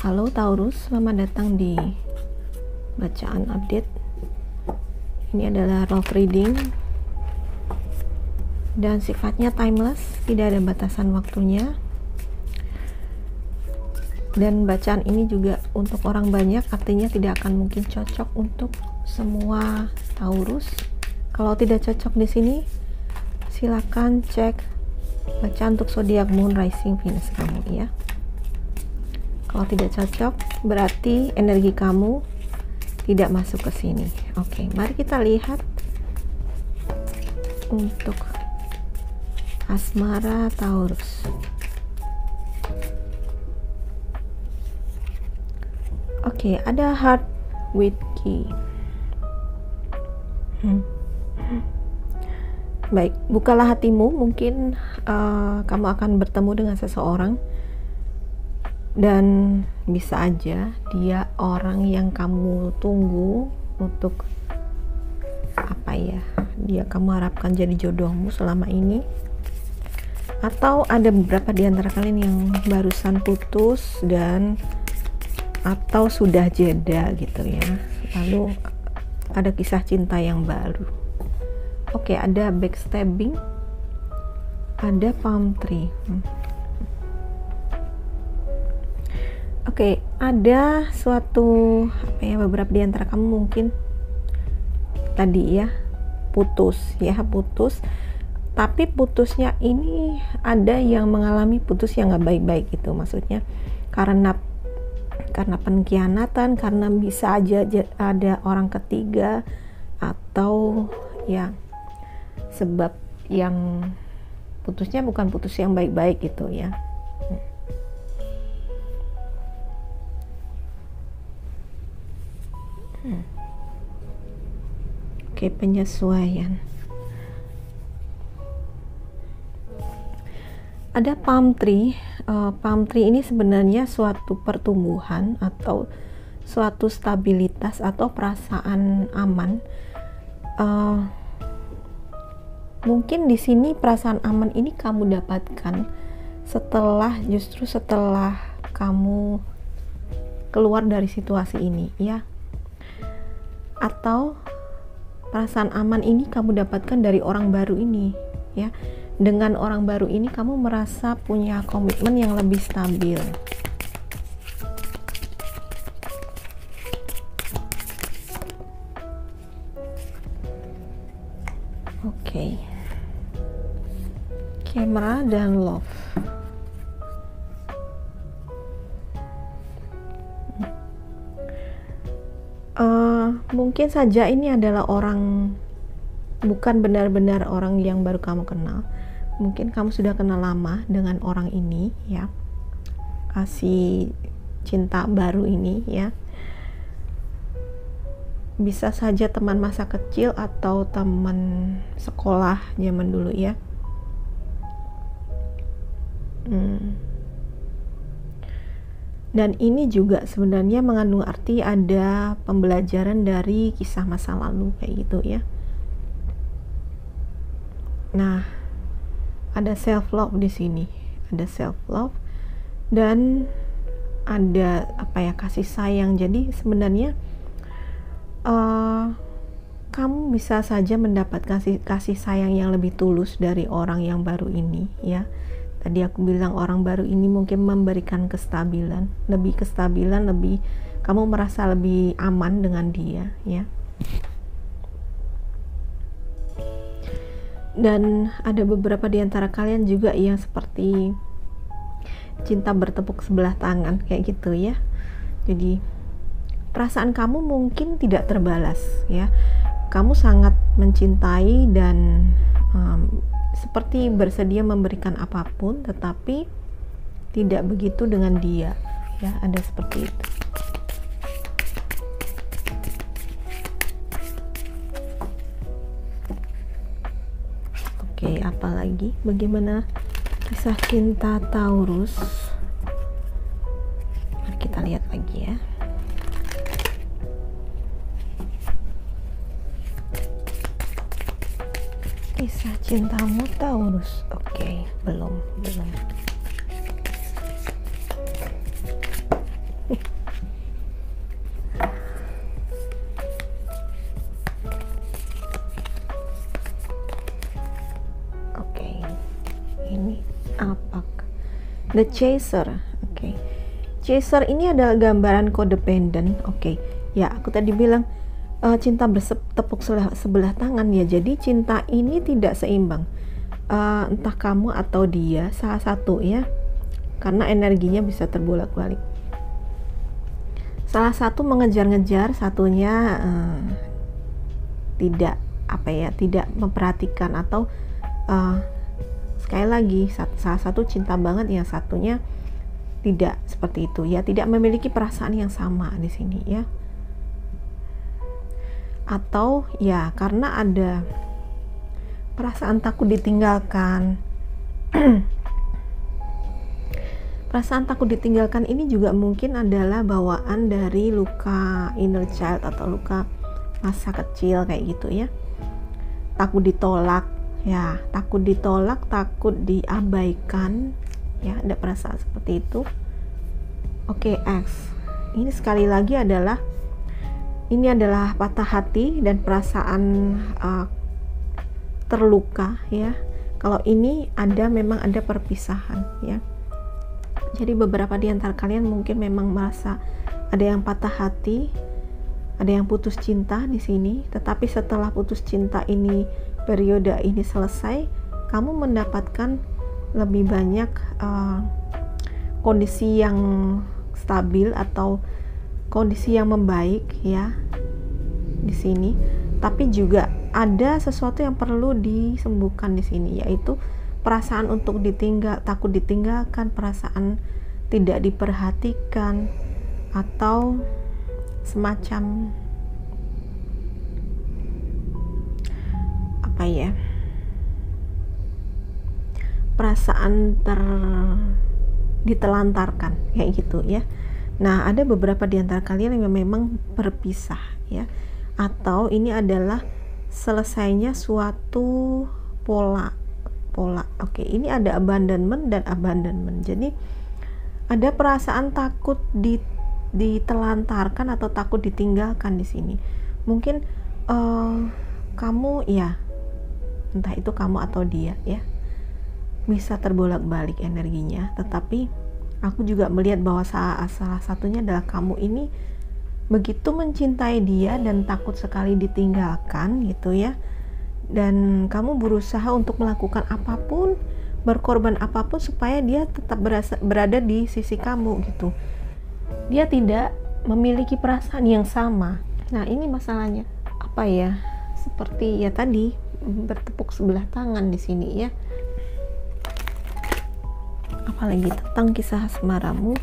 Halo Taurus, selamat datang di bacaan update. Ini adalah love reading dan sifatnya timeless, tidak ada batasan waktunya. Dan bacaan ini juga untuk orang banyak, artinya tidak akan mungkin cocok untuk semua Taurus. Kalau tidak cocok di sini, silakan cek bacaan untuk zodiak moon, rising, Venus kamu ya. Kalau tidak cocok, berarti energi kamu tidak masuk ke sini. Oke, mari kita lihat untuk asmara Taurus. Oke, ada heart with key. Baik, bukalah hatimu. Mungkin kamu akan bertemu dengan seseorang dan bisa aja dia orang yang kamu tunggu untuk dia kamu harapkan jadi jodohmu selama ini, atau ada beberapa di antara kalian yang barusan putus dan atau sudah jeda gitu ya, lalu ada kisah cinta yang baru. Oke, ada backstabbing, ada palm tree. Oke, ada suatu beberapa di antara kamu mungkin tadi ya putus, tapi putusnya ini ada yang mengalami putus yang nggak baik-baik gitu, maksudnya karena pengkhianatan, karena bisa aja ada orang ketiga, atau ya sebab yang putusnya bukan putus yang baik-baik gitu ya. Oke, penyesuaian. Ada palm tree. Palm tree ini sebenarnya suatu pertumbuhan atau suatu stabilitas atau perasaan aman. Mungkin di sini perasaan aman ini kamu dapatkan setelah kamu keluar dari situasi ini ya. Atau perasaan aman ini kamu dapatkan dari orang baru ini ya. Dengan orang baru ini kamu merasa punya komitmen yang lebih stabil. Oke. Camera dan love. Mungkin saja ini adalah orang, bukan benar-benar orang yang baru kamu kenal. Mungkin kamu sudah kenal lama dengan orang ini ya, kasih cinta baru ini ya. Bisa saja teman masa kecil atau teman sekolah zaman dulu ya. Dan ini juga sebenarnya mengandung arti ada pembelajaran dari kisah masa lalu kayak gitu ya. Nah, ada self love di sini, ada self love dan ada kasih sayang. Jadi sebenarnya kamu bisa saja mendapat kasih sayang yang lebih tulus dari orang yang baru ini ya. Tadi aku bilang orang baru ini mungkin memberikan kestabilan, lebih kamu merasa lebih aman dengan dia ya. Dan ada beberapa di antara kalian juga yang seperti cinta bertepuk sebelah tangan kayak gitu ya. Jadi perasaan kamu mungkin tidak terbalas ya. Kamu sangat mencintai dan seperti bersedia memberikan apapun, tetapi tidak begitu dengan dia ya, ada seperti itu. Oke, apalagi bagaimana kisah cinta Taurus? Mari kita lihat lagi ya. Kisah cintamu Taurus. Oke, belum. ini apa? The Chaser. Oke. Chaser ini adalah gambaran codependent. Oke. Ya, aku tadi bilang cinta bertepuk sebelah tangan ya. Jadi cinta ini tidak seimbang. Entah kamu atau dia, salah satu ya. Karena energinya bisa terbolak-balik. Salah satu mengejar-ngejar, satunya tidak memperhatikan, atau sekali lagi salah satu cinta banget, yang satunya tidak seperti itu ya, tidak memiliki perasaan yang sama di sini ya. Atau ya karena ada perasaan takut ditinggalkan. Perasaan takut ditinggalkan ini juga mungkin adalah bawaan dari luka inner child atau luka masa kecil kayak gitu ya. Takut ditolak ya, takut ditolak, takut diabaikan ya, ada perasaan seperti itu. Oke, X ini sekali lagi adalah patah hati dan perasaan terluka ya. Kalau ini memang ada perpisahan ya. Jadi beberapa di antara kalian mungkin memang merasa ada yang patah hati, ada yang putus cinta di sini. Tetapi setelah putus cinta ini, periode ini selesai, kamu mendapatkan lebih banyak kondisi yang stabil atau kondisi yang membaik ya di sini. Tapi juga ada sesuatu yang perlu disembuhkan di sini, yaitu perasaan untuk takut ditinggalkan, perasaan tidak diperhatikan, atau semacam apa ya, perasaan ditelantarkan kayak gitu ya. Nah, ada beberapa di antara kalian yang memang berpisah ya, atau ini adalah selesainya suatu pola. Oke, ini ada abandonment dan abandonment. Jadi ada perasaan takut ditelantarkan atau takut ditinggalkan di sini. Mungkin kamu ya, entah itu kamu atau dia ya, bisa terbolak-balik energinya. Tetapi aku juga melihat bahwa salah satunya adalah kamu ini begitu mencintai dia dan takut sekali ditinggalkan gitu ya. Dan kamu berusaha untuk melakukan apapun, berkorban apapun supaya dia tetap berada di sisi kamu gitu. Dia tidak memiliki perasaan yang sama. Nah, ini masalahnya. Apa ya? Seperti ya tadi, bertepuk sebelah tangan di sini ya. Apalagi tentang kisah asmaramu,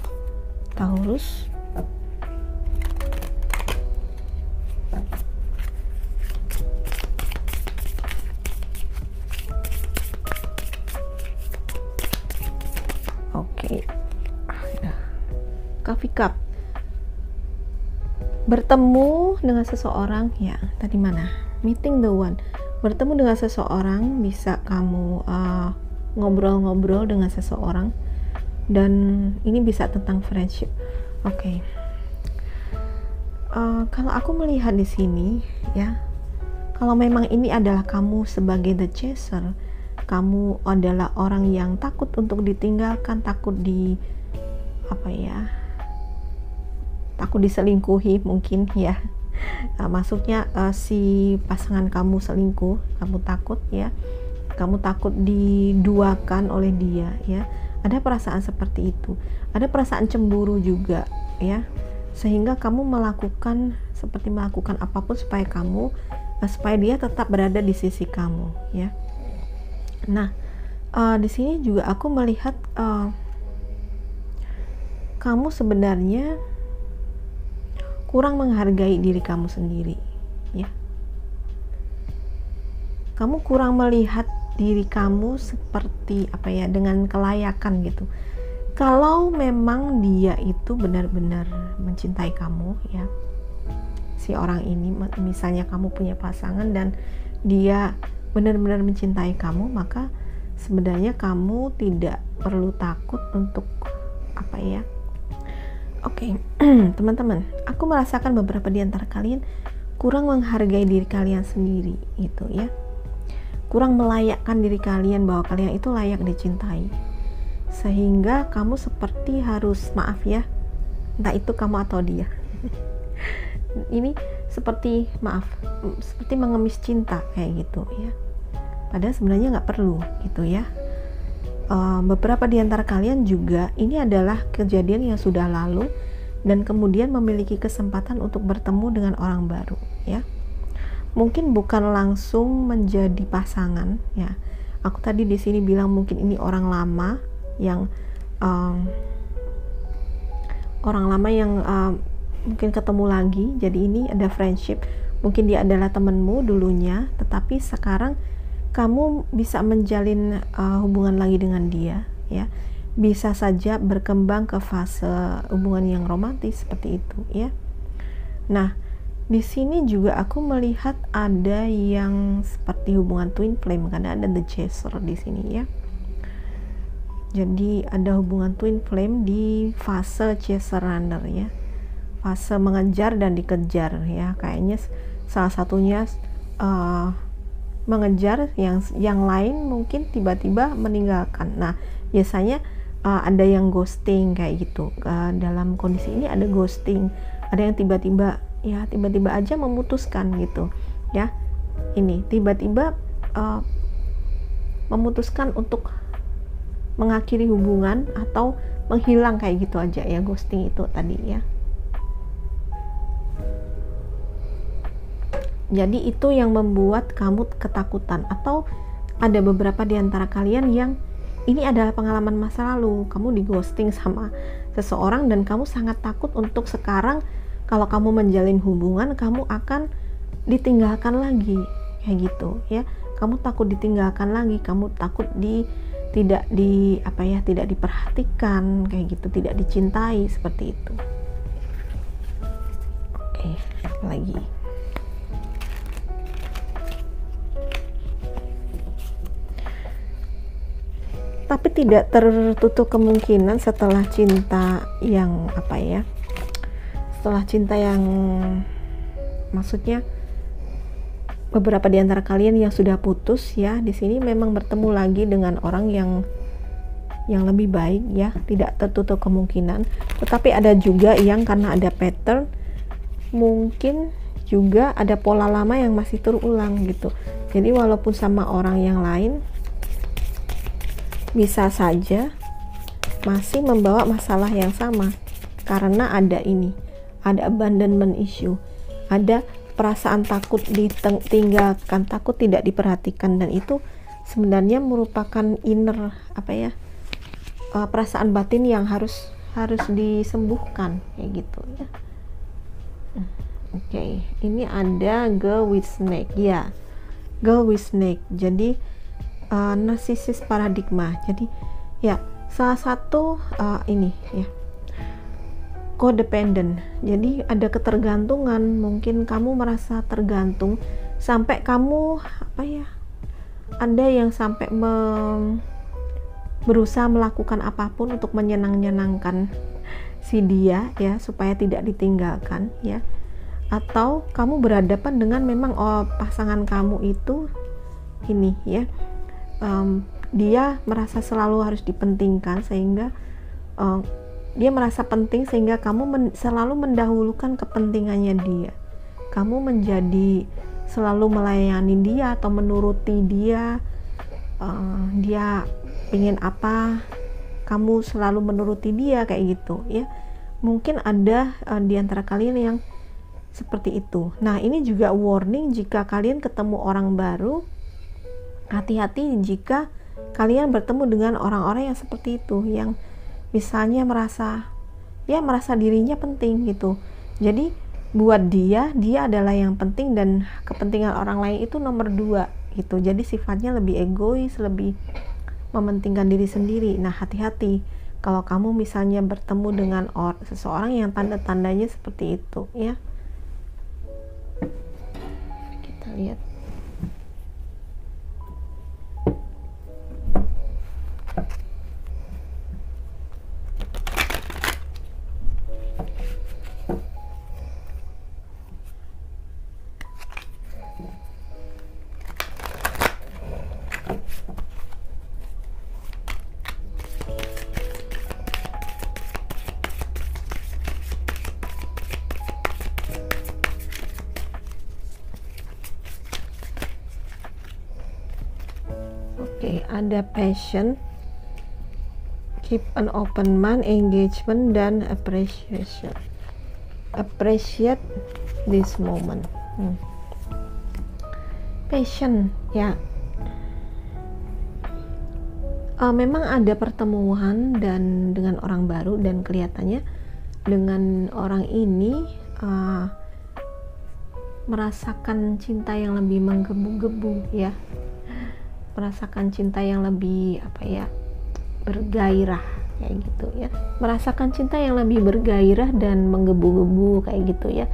Taurus. Coffee cup, bertemu dengan seseorang ya, tadi mana, meeting the one, bertemu dengan seseorang, bisa kamu ngobrol-ngobrol dengan seseorang, dan ini bisa tentang friendship. Oke. Kalau aku melihat di sini ya, kalau memang ini adalah kamu sebagai the chaser, kamu adalah orang yang takut untuk ditinggalkan, takut takut diselingkuhi mungkin ya. Maksudnya si pasangan kamu selingkuh, kamu takut ya, kamu takut diduakan oleh dia ya. Ada perasaan seperti itu, ada perasaan cemburu juga ya, sehingga kamu melakukan apapun supaya dia tetap berada di sisi kamu ya. Nah, di sini juga aku melihat kamu sebenarnya kurang menghargai diri kamu sendiri ya. Kamu kurang melihat diri kamu seperti dengan kelayakan gitu. Kalau memang dia itu benar-benar mencintai kamu ya, si orang ini, misalnya kamu punya pasangan dan dia benar-benar mencintai kamu, maka sebenarnya kamu tidak perlu takut untuk Oke, teman-teman, aku merasakan beberapa di antara kalian kurang menghargai diri kalian sendiri gitu ya. kurang melayakkan diri kalian bahwa kalian itu layak dicintai, sehingga kamu seperti harus, maaf ya, entah itu kamu atau dia ini seperti, maaf, seperti mengemis cinta kayak gitu ya, padahal sebenarnya nggak perlu gitu ya. Beberapa di antara kalian juga ini adalah kejadian yang sudah lalu dan kemudian memiliki kesempatan untuk bertemu dengan orang baru ya. Mungkin bukan langsung menjadi pasangan ya. Aku tadi di sini bilang mungkin ini orang lama yang mungkin ketemu lagi. Jadi ini ada friendship. Mungkin dia adalah temanmu dulunya, tetapi sekarang kamu bisa menjalin hubungan lagi dengan dia ya. Bisa saja berkembang ke fase hubungan yang romantis seperti itu ya. Nah, di sini juga aku melihat ada yang seperti hubungan twin flame karena ada the chaser di sini ya. Jadi ada hubungan twin flame di fase chaser runner ya. Fase mengejar dan dikejar ya. Kayaknya salah satunya mengejar, yang lain mungkin tiba-tiba meninggalkan. Nah, biasanya ada yang ghosting kayak gitu. Dalam kondisi ini ada ghosting, ada yang tiba-tiba aja memutuskan gitu ya. Ini tiba-tiba memutuskan untuk mengakhiri hubungan atau menghilang kayak gitu aja ya, ghosting itu tadi ya. Jadi itu yang membuat kamu ketakutan, atau ada beberapa di antara kalian yang ini adalah pengalaman masa lalu, kamu di ghosting sama seseorang dan kamu sangat takut untuk sekarang kalau kamu menjalin hubungan kamu akan ditinggalkan lagi kayak gitu ya. Kamu takut ditinggalkan lagi, kamu takut tidak diperhatikan kayak gitu, tidak dicintai seperti itu. Oke, lagi. Tapi tidak tertutup kemungkinan setelah cinta yang maksudnya beberapa di antara kalian yang sudah putus ya, di sini memang bertemu lagi dengan orang yang lebih baik ya, tidak tertutup kemungkinan. Tetapi ada juga yang karena ada pattern, mungkin juga ada pola lama yang masih terulang gitu. Jadi walaupun sama orang yang lain, bisa saja masih membawa masalah yang sama karena ada abandonment issue, ada perasaan takut ditinggalkan, takut tidak diperhatikan, dan itu sebenarnya merupakan inner perasaan batin yang harus disembuhkan kayak gitu ya. Oke, ini ada girl with snake ya, girl with snake. Jadi narcissist paradigma. Jadi ya salah satu ini ya, codependent. Jadi ada ketergantungan, mungkin kamu merasa tergantung sampai kamu ada yang sampai berusaha melakukan apapun untuk menyenangkan si dia ya, supaya tidak ditinggalkan ya. Atau kamu berhadapan dengan memang pasangan kamu itu ini ya, dia merasa selalu harus dipentingkan, sehingga dia merasa penting sehingga kamu selalu mendahulukan kepentingannya dia. Kamu menjadi selalu melayani dia atau menuruti dia. Dia ingin apa, kamu selalu menuruti dia kayak gitu ya. Mungkin ada di antara kalian yang seperti itu. Nah, ini juga warning jika kalian ketemu orang baru. Hati-hati jika kalian bertemu dengan orang-orang yang seperti itu, yang misalnya merasa dirinya penting gitu. Jadi buat dia adalah yang penting dan kepentingan orang lain itu nomor 2 gitu. Jadi sifatnya lebih egois, lebih mementingkan diri sendiri. Nah, hati-hati kalau kamu misalnya bertemu dengan seseorang yang tanda-tandanya seperti itu ya. Kita lihat. Oke, ada passion, keep an open mind, engagement, dan appreciation. Appreciate this moment. Passion, ya. Memang ada pertemuan dan dengan orang baru, dan kelihatannya dengan orang ini merasakan cinta yang lebih menggebu-gebu, ya. Merasakan cinta yang lebih bergairah kayak gitu ya. Merasakan cinta yang lebih bergairah dan menggebu-gebu kayak gitu ya.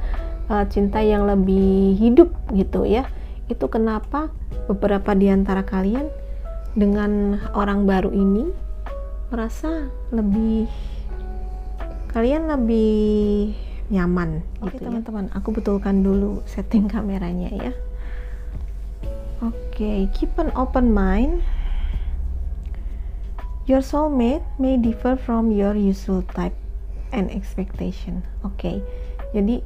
Cinta yang lebih hidup gitu ya. Itu kenapa beberapa di antara kalian dengan orang baru ini merasa kalian lebih nyaman gitu. Oke, teman-teman, aku betulkan dulu setting kameranya ya. Oke, keep an open mind. Your soulmate may differ from your usual type and expectation. Oke, jadi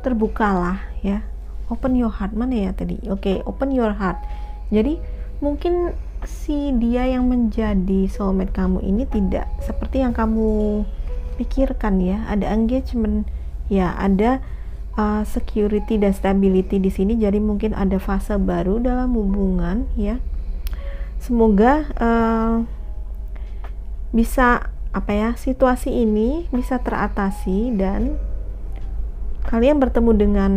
terbukalah ya. Open your heart, mana ya tadi? Oke, open your heart. Jadi mungkin si dia yang menjadi soulmate kamu ini tidak seperti yang kamu pikirkan ya. Ada engagement, ya ada security dan stability di sini. Jadi mungkin ada fase baru dalam hubungan ya. Semoga bisa situasi ini bisa teratasi dan kalian bertemu dengan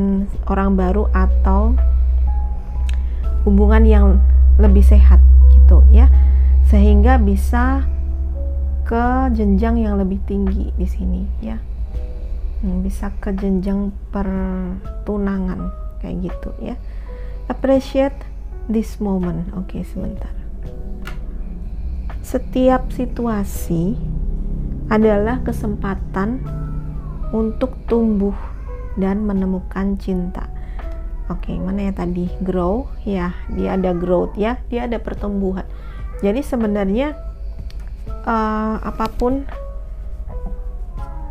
orang baru atau hubungan yang lebih sehat gitu ya, sehingga bisa ke jenjang yang lebih tinggi di sini ya, bisa ke jenjang pertunangan kayak gitu ya. Appreciate this moment. Oke, sebentar. Setiap situasi adalah kesempatan untuk tumbuh dan menemukan cinta. Oke, mana ya tadi? Grow, ya, dia ada growth ya, dia ada pertumbuhan. Jadi sebenarnya apapun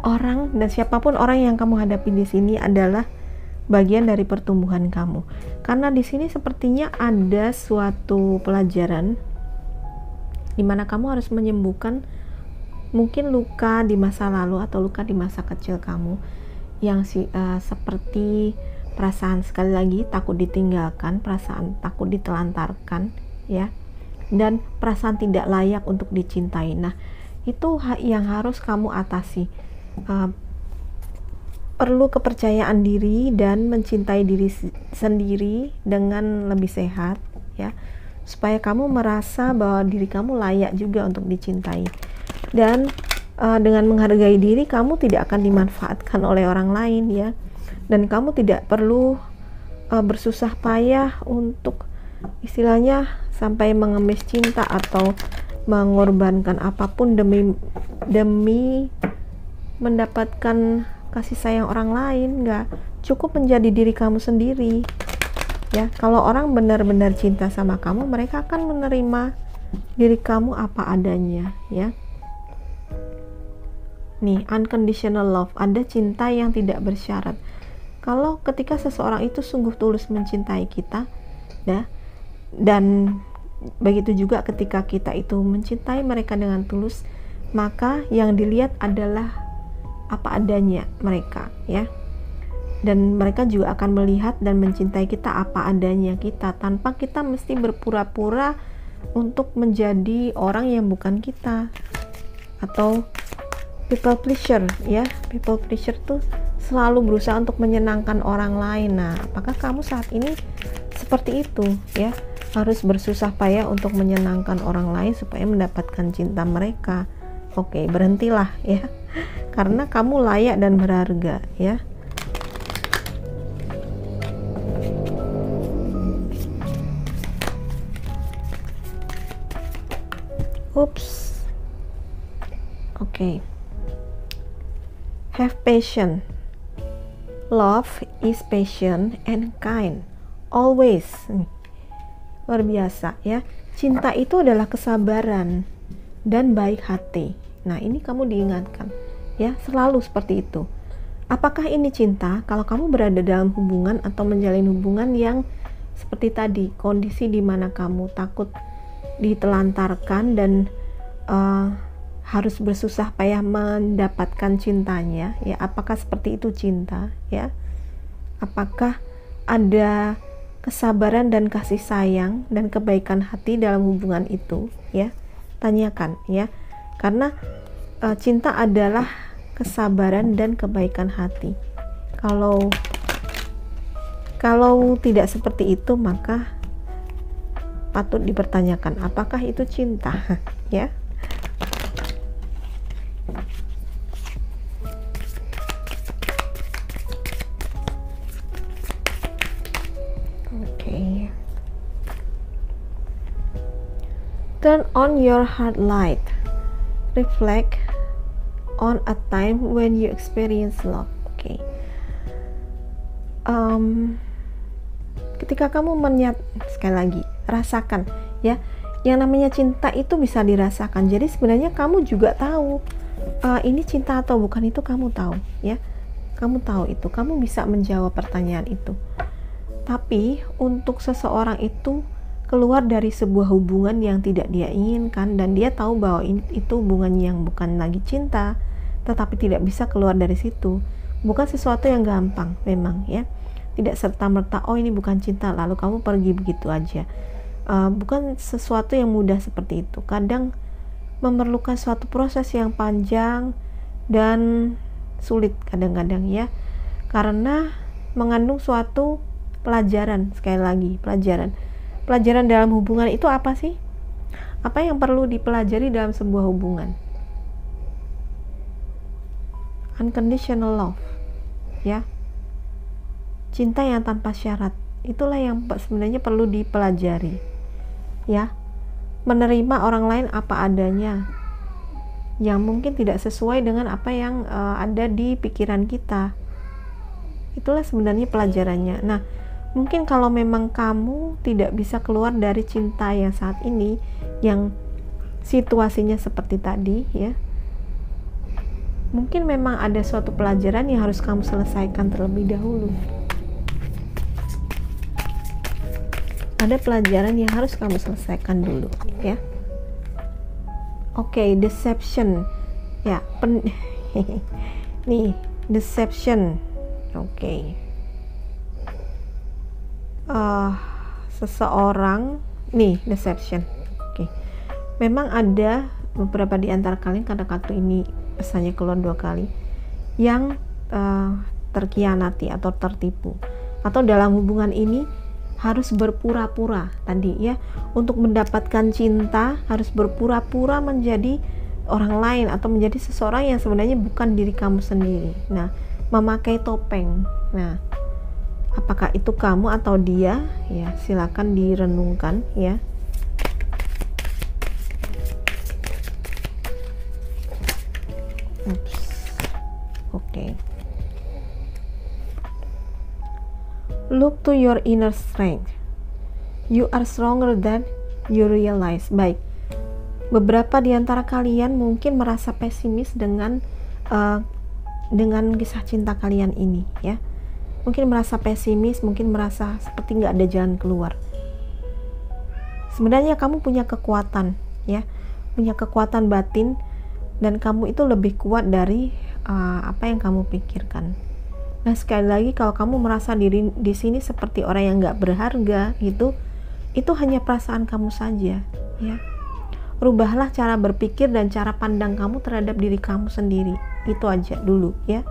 orang dan siapapun orang yang kamu hadapi di sini adalah bagian dari pertumbuhan kamu. Karena di sini sepertinya ada suatu pelajaran di mana kamu harus menyembuhkan mungkin luka di masa lalu atau luka di masa kecil kamu yang seperti perasaan, sekali lagi, takut ditinggalkan, perasaan takut ditelantarkan ya, dan perasaan tidak layak untuk dicintai. Nah, itu yang harus kamu atasi. Perlu kepercayaan diri dan mencintai diri sendiri dengan lebih sehat ya, supaya kamu merasa bahwa diri kamu layak juga untuk dicintai. Dan dengan menghargai diri, kamu tidak akan dimanfaatkan oleh orang lain ya. Dan kamu tidak perlu bersusah payah untuk istilahnya sampai mengemis cinta atau mengorbankan apapun demi mendapatkan kasih sayang orang lain. Nggak cukup menjadi diri kamu sendiri ya. Kalau orang benar-benar cinta sama kamu, mereka akan menerima diri kamu apa adanya ya. Nih, unconditional love, ada cinta yang tidak bersyarat. Kalau ketika seseorang itu sungguh tulus mencintai kita ya, dan begitu juga ketika kita itu mencintai mereka dengan tulus, maka yang dilihat adalah apa adanya mereka ya. Dan mereka juga akan melihat dan mencintai kita apa adanya kita, tanpa kita mesti berpura-pura untuk menjadi orang yang bukan kita atau people pleaser ya. People pleaser tuh selalu berusaha untuk menyenangkan orang lain. Nah, apakah kamu saat ini seperti itu ya? Harus bersusah payah untuk menyenangkan orang lain supaya mendapatkan cinta mereka. Oke, berhentilah ya, karena kamu layak dan berharga ya. Oops. Oke. Have patience. Love is patient and kind. Always. Luar biasa ya. Cinta itu adalah kesabaran dan baik hati. Nah, ini kamu diingatkan ya, selalu seperti itu. Apakah ini cinta? Kalau kamu berada dalam hubungan atau menjalin hubungan yang seperti tadi, kondisi di mana kamu takut ditelantarkan dan harus bersusah payah mendapatkan cintanya, ya. Apakah seperti itu cinta, ya? Apakah ada kesabaran dan kasih sayang dan kebaikan hati dalam hubungan itu, ya? Tanyakan, ya. Karena cinta adalah kesabaran dan kebaikan hati. Kalau tidak seperti itu, maka patut dipertanyakan apakah itu cinta, ya. Oke. Turn on your heart light. Reflect on a time when you experience love. Oke. Ketika kamu sekali lagi, rasakan, ya. Yang namanya cinta itu bisa dirasakan. Jadi sebenarnya kamu juga tahu ini cinta atau bukan, itu kamu tahu, ya. Kamu tahu itu, kamu bisa menjawab pertanyaan itu. Tapi untuk seseorang itu keluar dari sebuah hubungan yang tidak dia inginkan, dan dia tahu bahwa itu hubungan yang bukan lagi cinta, tetapi tidak bisa keluar dari situ, bukan sesuatu yang gampang memang, ya. Tidak serta-merta, oh ini bukan cinta, lalu kamu pergi begitu aja. Bukan sesuatu yang mudah seperti itu. Kadang memerlukan suatu proses yang panjang dan sulit kadang-kadang, ya. Karena mengandung suatu pelajaran, sekali lagi, pelajaran dalam hubungan itu apa sih? Apa yang perlu dipelajari dalam sebuah hubungan? Unconditional love, ya. Cinta yang tanpa syarat, itulah yang sebenarnya perlu dipelajari, ya. Menerima orang lain apa adanya, yang mungkin tidak sesuai dengan apa yang ada di pikiran kita. Itulah sebenarnya pelajarannya. Nah, mungkin kalau memang kamu tidak bisa keluar dari cinta yang saat ini, yang situasinya seperti tadi, ya, mungkin memang ada suatu pelajaran yang harus kamu selesaikan terlebih dahulu. Ada pelajaran yang harus kamu selesaikan dulu, ya. Oke, deception, ya. Nih, deception. Oke. Seseorang, nih, deception. Oke. Memang ada beberapa di antara kalian, kadang-kadang ini pesannya keluar 2 kali, yang terkhianati atau tertipu, atau dalam hubungan ini harus berpura-pura tadi, ya. Untuk mendapatkan cinta harus berpura-pura menjadi orang lain atau menjadi seseorang yang sebenarnya bukan diri kamu sendiri. Nah, memakai topeng. Nah, apakah itu kamu atau dia? Ya, silakan direnungkan, ya. Oke. Look to your inner strength. You are stronger than you realize. Baik. Beberapa di antara kalian mungkin merasa pesimis dengan kisah cinta kalian ini, ya. Mungkin merasa pesimis, mungkin merasa seperti nggak ada jalan keluar. Sebenarnya kamu punya kekuatan, ya. Punya kekuatan batin, dan kamu itu lebih kuat dari apa yang kamu pikirkan. Nah, sekali lagi, kalau kamu merasa diri di sini seperti orang yang nggak berharga, itu hanya perasaan kamu saja, ya. Rubahlah cara berpikir dan cara pandang kamu terhadap diri kamu sendiri. Itu aja dulu, ya.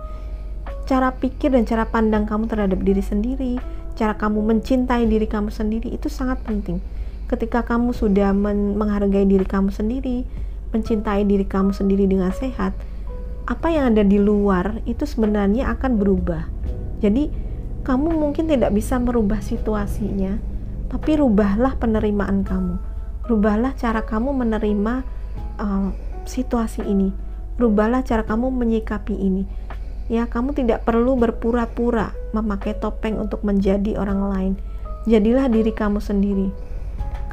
Cara pikir dan cara pandang kamu terhadap diri sendiri, cara kamu mencintai diri kamu sendiri, itu sangat penting. Ketika kamu sudah menghargai diri kamu sendiri, mencintai diri kamu sendiri dengan sehat, apa yang ada di luar itu sebenarnya akan berubah. Jadi kamu mungkin tidak bisa merubah situasinya, tapi rubahlah penerimaan kamu. Rubahlah cara kamu menerima situasi ini. Rubahlah cara kamu menyikapi ini. Ya, kamu tidak perlu berpura-pura memakai topeng untuk menjadi orang lain. Jadilah diri kamu sendiri.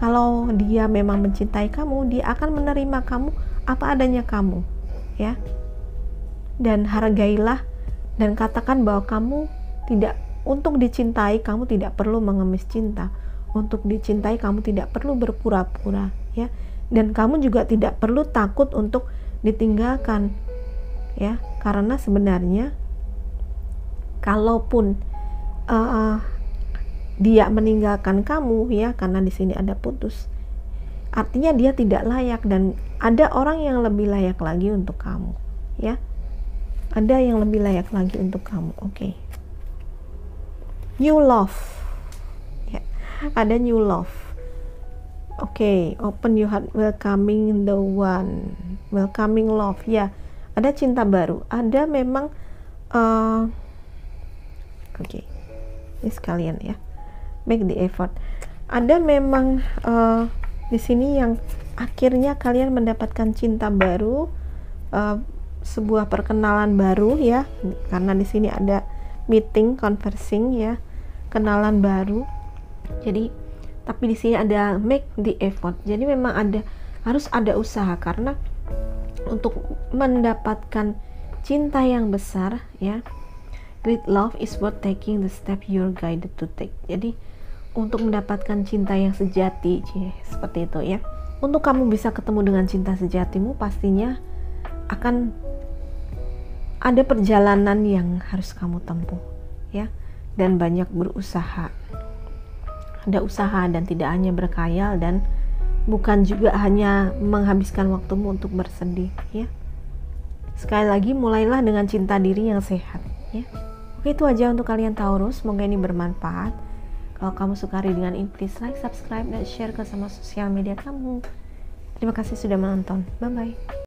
Kalau dia memang mencintai kamu, dia akan menerima kamu apa adanya kamu, ya. Dan hargailah dan katakan bahwa kamu tidak, untuk dicintai kamu tidak perlu mengemis cinta. Untuk dicintai kamu tidak perlu berpura-pura ya, dan kamu juga tidak perlu takut untuk ditinggalkan ya, karena sebenarnya kalaupun dia meninggalkan kamu ya, karena di sini ada putus, artinya dia tidak layak dan ada orang yang lebih layak lagi untuk kamu ya, ada yang lebih layak lagi untuk kamu. Oke. New love ya, ada new love. Oke, open your heart, welcoming the one, welcoming love ya, ada cinta baru, ada memang oke, ini sekalian ya, make the effort. Ada memang di sini yang akhirnya kalian mendapatkan cinta baru, sebuah perkenalan baru ya, karena di sini ada meeting, conversing ya, kenalan baru. Jadi tapi di sini ada make the effort. Jadi memang harus ada usaha, karena untuk mendapatkan cinta yang besar ya, great love is worth taking the step you're guided to take. Jadi untuk mendapatkan cinta yang sejati, seperti itu ya, untuk kamu bisa ketemu dengan cinta sejatimu, pastinya akan ada perjalanan yang harus kamu tempuh ya, dan banyak berusaha. Ada usaha dan tidak hanya berkhayal, dan bukan juga hanya menghabiskan waktumu untuk bersedih ya. Sekali lagi, mulailah dengan cinta diri yang sehat ya. Oke, itu aja untuk kalian Taurus, semoga ini bermanfaat. Kalau kamu suka readingan ini, please like, subscribe, dan share ke semua sosial media kamu. Terima kasih sudah menonton. Bye bye.